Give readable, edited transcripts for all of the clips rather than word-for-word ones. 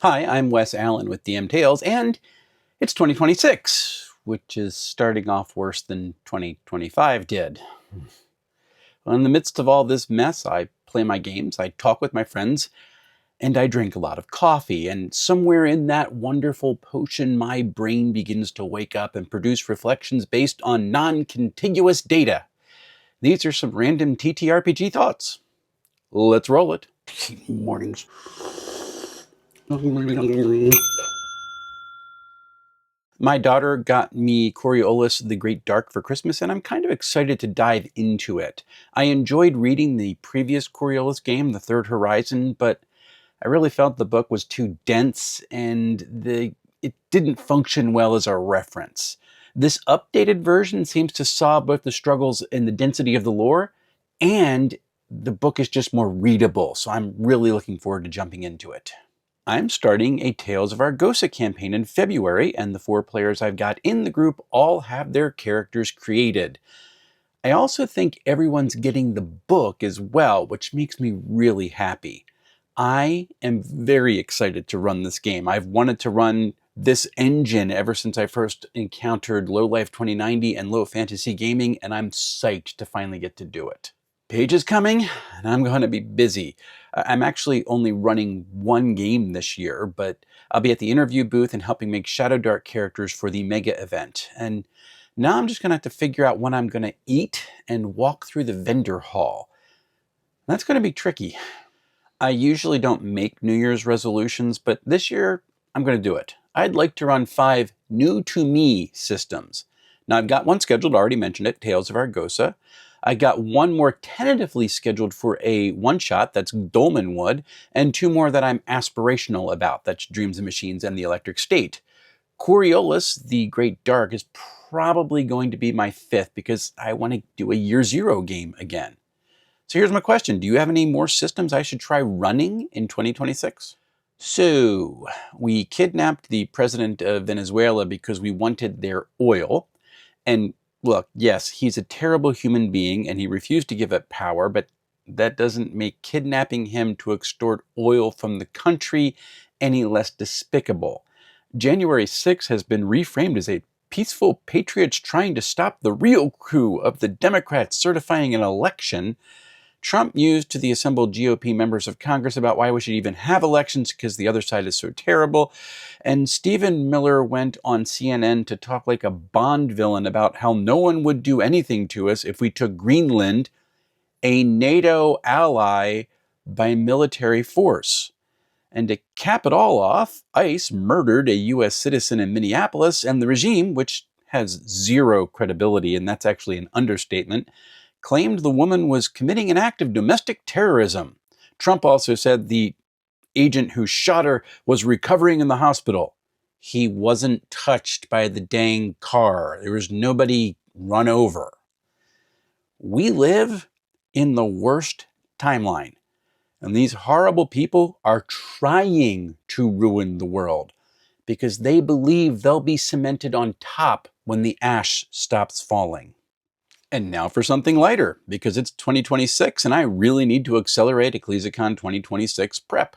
Hi, I'm Wes Allen with DM Tales, and it's 2026, which is starting off worse than 2025 did. Well, in the midst of all this mess, I play my games, I talk with my friends, and I drink a lot of coffee. And somewhere in that wonderful potion, my brain begins to wake up and produce reflections based on non-contiguous data. These are some random TTRPG thoughts. Let's roll it. Mornings. My daughter got me Coriolis the Great Dark for Christmas, and I'm kind of excited to dive into it. I enjoyed reading the previous Coriolis game, The Third Horizon, but I really felt the book was too dense and it didn't function well as a reference. This updated version seems to solve both the struggles and the density of the lore, and the book is just more readable, so I'm really looking forward to jumping into it. I'm starting a Tales of Argosa campaign in February, and the 4 players I've got in the group all have their characters created. I also think everyone's getting the book as well, which makes me really happy. I am very excited to run this game. I've wanted to run this engine ever since I first encountered Low Life 2090 and Low Fantasy Gaming, and I'm psyched to finally get to do it. Page is coming, and I'm going to be busy. I'm actually only running 1 game this year, but I'll be at the interview booth and helping make Shadow Dark characters for the mega event. And now I'm just going to have to figure out when I'm going to eat and walk through the vendor hall. That's going to be tricky. I usually don't make New Year's resolutions, but this year I'm going to do it. I'd like to run 5 new-to-me systems. Now I've got one scheduled, already mentioned it, Tales of Argosa. I got 1 more tentatively scheduled for a one-shot, that's Dolmenwood, and 2 more that I'm aspirational about, that's Dreams and Machines and the Electric State. Coriolis, the Great Dark, is probably going to be my 5th because I want to do a Year Zero game again. So here's my question. Do you have any more systems I should try running in 2026? So, we kidnapped the president of Venezuela because we wanted their oil. And look, yes, he's a terrible human being and he refused to give up power, but that doesn't make kidnapping him to extort oil from the country any less despicable. January 6th has been reframed as a peaceful patriots trying to stop the real coup of the Democrats certifying an election. Trump mused to the assembled GOP members of Congress about why we should even have elections because the other side is so terrible. And Stephen Miller went on CNN to talk like a Bond villain about how no one would do anything to us if we took Greenland, a NATO ally, by military force. And to cap it all off, ICE murdered a U.S. citizen in Minneapolis, and the regime, which has zero credibility, and that's actually an understatement, claimed the woman was committing an act of domestic terrorism. Trump also said the agent who shot her was recovering in the hospital. He wasn't touched by the dang car. There was nobody run over. We live in the worst timeline. And these horrible people are trying to ruin the world because they believe they'll be cemented on top when the ash stops falling. And now for something lighter, because it's 2026 and I really need to accelerate EcclesiaCon 2026 prep.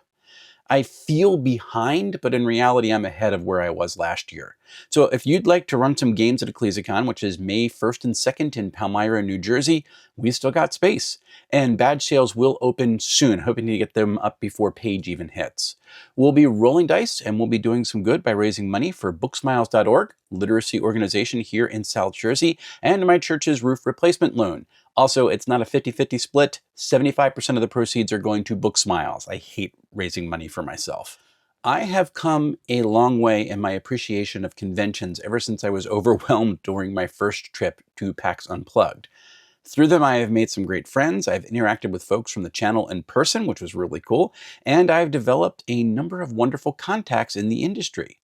I feel behind, but in reality, I'm ahead of where I was last year. So if you'd like to run some games at EcclesiaCon, which is May 1st and 2nd in Palmyra, New Jersey, we still got space. And badge sales will open soon, hoping to get them up before Page even hits. We'll be rolling dice, and we'll be doing some good by raising money for booksmiles.org, literacy organization here in South Jersey, and my church's roof replacement loan. Also, it's not a 50-50 split. 75% of the proceeds are going to Book Smiles. I hate raising money for myself. I have come a long way in my appreciation of conventions ever since I was overwhelmed during my first trip to PAX Unplugged. Through them, I have made some great friends. I've interacted with folks from the channel in person, which was really cool, and I've developed a number of wonderful contacts in the industry.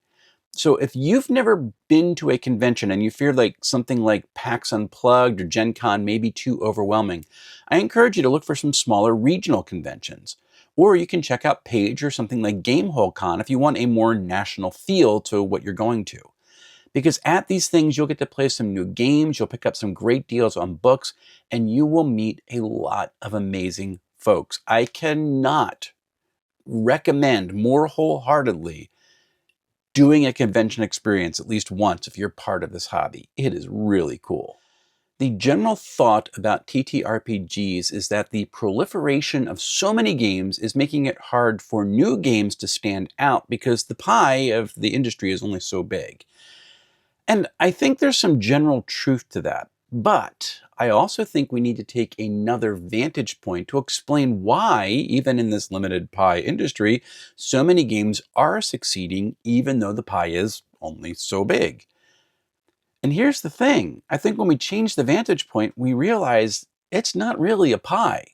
So if you've never been to a convention and you fear like something like PAX Unplugged or Gen Con may be too overwhelming, I encourage you to look for some smaller regional conventions. Or you can check out Page or something like Gamehole Con if you want a more national feel to what you're going to. Because at these things, you'll get to play some new games, you'll pick up some great deals on books, and you will meet a lot of amazing folks. I cannot recommend more wholeheartedly doing a convention experience at least once if you're part of this hobby. It is really cool. The general thought about TTRPGs is that the proliferation of so many games is making it hard for new games to stand out because the pie of the industry is only so big. And I think there's some general truth to that. But I also think we need to take another vantage point to explain why, even in this limited pie industry, so many games are succeeding even though the pie is only so big. And here's the thing. I think when we change the vantage point, we realize it's not really a pie.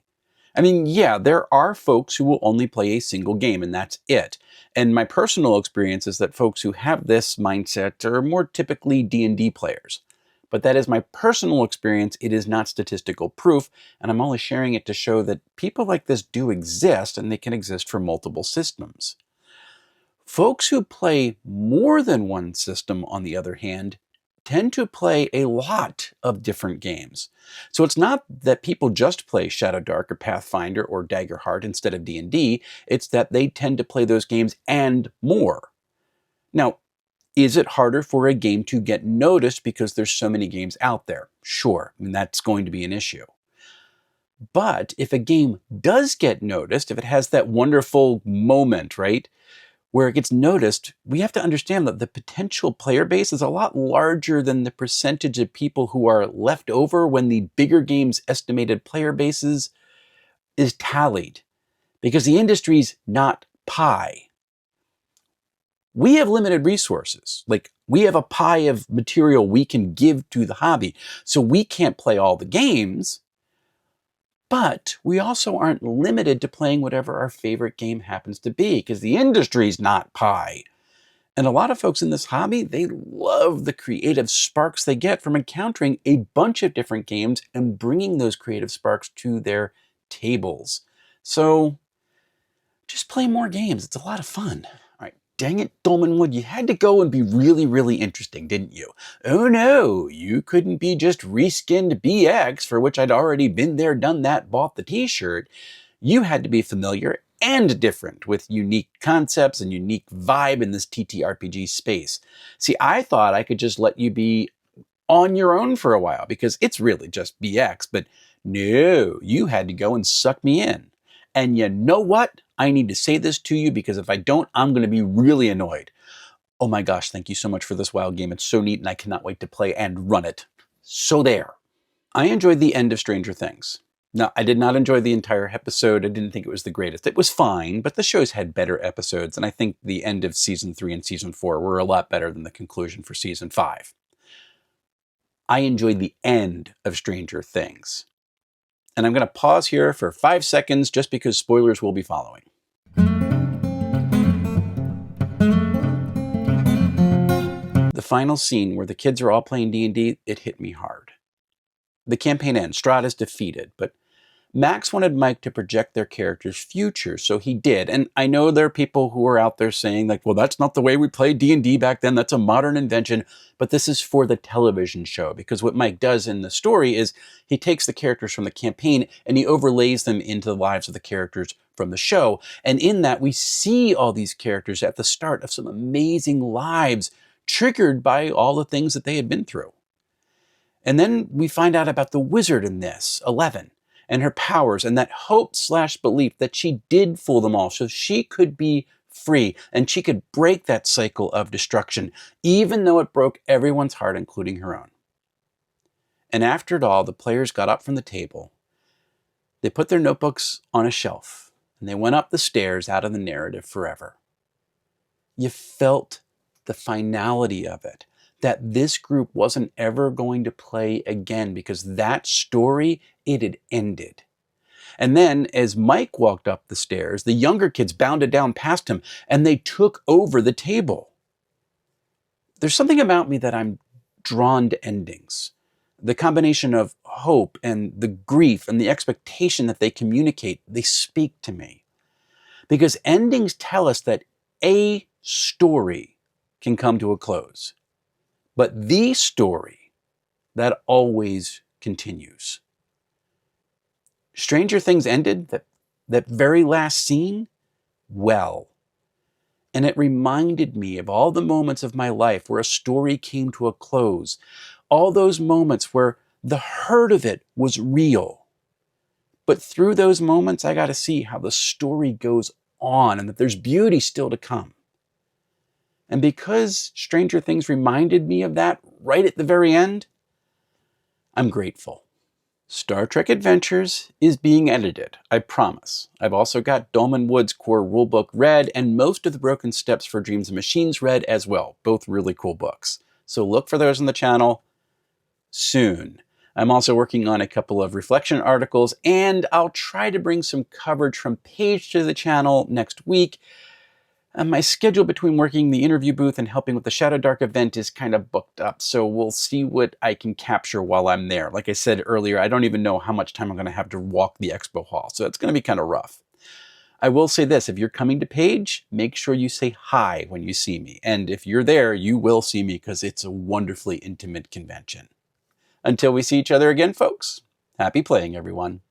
I mean, yeah, there are folks who will only play a single game and that's it. And my personal experience is that folks who have this mindset are more typically D&D players. But that is my personal experience. It is not statistical proof, and I'm only sharing it to show that people like this do exist and they can exist for multiple systems. Folks who play more than one system, on the other hand, tend to play a lot of different games. So it's not that people just play Shadow Dark or Pathfinder or Daggerheart instead of D&D, it's that they tend to play those games and more. Now, is it harder for a game to get noticed because there's so many games out there? Sure, I mean, that's going to be an issue. But if a game does get noticed, if it has that wonderful moment, right, where it gets noticed, we have to understand that the potential player base is a lot larger than the percentage of people who are left over when the bigger game's estimated player bases is tallied. Because the industry's not pie. We have limited resources. Like, we have a pie of material we can give to the hobby. So we can't play all the games, but we also aren't limited to playing whatever our favorite game happens to be, because the industry's not pie. And a lot of folks in this hobby, they love the creative sparks they get from encountering a bunch of different games and bringing those creative sparks to their tables. So just play more games. It's a lot of fun. All right. Dang it, Dolmenwood, you had to go and be really, really interesting, didn't you? Oh no, you couldn't be just reskinned BX, for which I'd already been there, done that, bought the t-shirt. You had to be familiar and different with unique concepts and unique vibe in this TTRPG space. See, I thought I could just let you be on your own for a while because it's really just BX, but no, you had to go and suck me in. And you know what? I need to say this to you because if I don't, I'm going to be really annoyed. Oh my gosh, thank you so much for this wild game. It's so neat and I cannot wait to play and run it. So there. I enjoyed the end of Stranger Things. Now, I did not enjoy the entire episode. I didn't think it was the greatest. It was fine, but the show's had better episodes, and I think the end of season 3 and season 4 were a lot better than the conclusion for season 5. I enjoyed the end of Stranger Things. And I'm going to pause here for 5 seconds just because spoilers will be following. The final scene where the kids are all playing D&D, it hit me hard. The campaign ends, Strahd is defeated, but Max wanted Mike to project their character's future, so he did. And I know there are people who are out there saying, like, well, that's not the way we played D&D back then. That's a modern invention. But this is for the television show, because what Mike does in the story is he takes the characters from the campaign and he overlays them into the lives of the characters from the show. And in that, we see all these characters at the start of some amazing lives triggered by all the things that they had been through. And then we find out about the wizard in this, 11, and her powers and that hope/belief that she did fool them all so she could be free and she could break that cycle of destruction, even though it broke everyone's heart, including her own. And after it all, the players got up from the table. They put their notebooks on a shelf and they went up the stairs out of the narrative forever. You felt the finality of it, that this group wasn't ever going to play again because that story, it had ended. And then as Mike walked up the stairs, the younger kids bounded down past him and they took over the table. There's something about me that I'm drawn to endings. The combination of hope and the grief and the expectation that they communicate, they speak to me. Because endings tell us that a story can come to a close. But the story, that always continues. Stranger Things ended, that very last scene, well. And it reminded me of all the moments of my life where a story came to a close, all those moments where the hurt of it was real. But through those moments, I got to see how the story goes on and that there's beauty still to come. And because Stranger Things reminded me of that right at the very end, I'm grateful. Star Trek Adventures is being edited, I promise. I've also got Dolman Wood's core rulebook read and most of the Broken Steps for Dreams and Machines read as well. Both really cool books. So look for those on the channel soon. I'm also working on a couple of reflection articles, and I'll try to bring some coverage from Paige to the channel next week. My schedule between working the interview booth and helping with the Shadow Dark event is kind of booked up, so we'll see what I can capture while I'm there. Like I said earlier, I don't even know how much time I'm going to have to walk the expo hall, so it's going to be kind of rough. I will say this, if you're coming to Paige, make sure you say hi when you see me. And if you're there, you will see me because it's a wonderfully intimate convention. Until we see each other again, folks, happy playing, everyone.